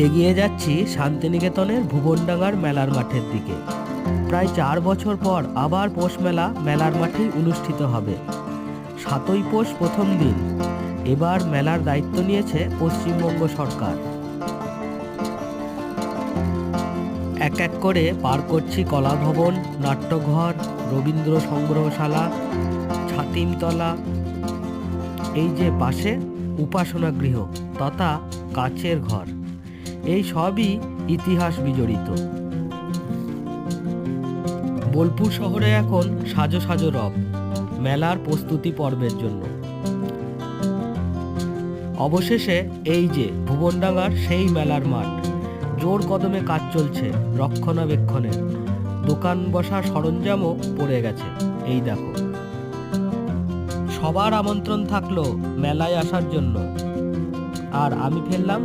এগিয়ে যাচ্ছি শান্তিনিকেতনের ভুবনডাঙ্গার মেলার মাঠের দিকে। প্রায় 4 বছর পর আবার পৌষ মেলা মেলার মাঠেই অনুষ্ঠিত হবে। 7ই পৌষ প্রথম দিন। এবার মেলার দায়িত্ব নিয়েছে পশ্চিমবঙ্গ সরকার। এক এক করে পার করছি কলাভবন, নাট্যঘর, রবীন্দ্র সংগ্রহশালা, ছাতিমতলা, এই যে পাশে উপাসনা গৃহ তথা কাচের ঘর, এই সবই ইতিহাস বিজড়িত। বোলপুর শহরে এখন সাজো সাজো রব মেলার প্রস্তুতি পর্বের জন্য। অবশেষে এই যে ভুবনডাঙ্গার সেই মেলার মাঠ, জোর কদমে কাজ চলছে রক্ষণাবেক্ষণের। দোকান বসার সরঞ্জামও পড়ে গেছে, এই দেখো। সবার আমন্ত্রণ থাকলো মেলায় আসার জন্য। আর আমি ফেললাম